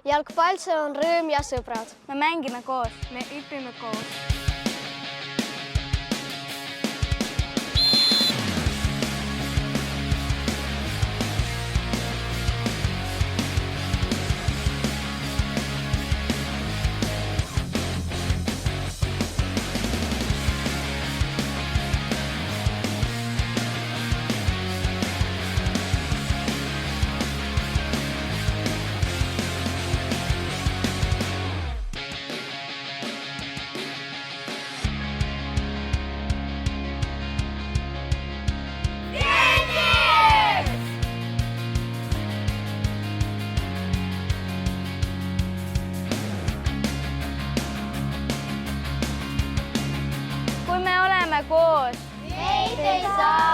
jalgpall, see on rõõm ja sõbrad. me mängime koos. me õpime koos. kui me oleme koos, Meid ei saa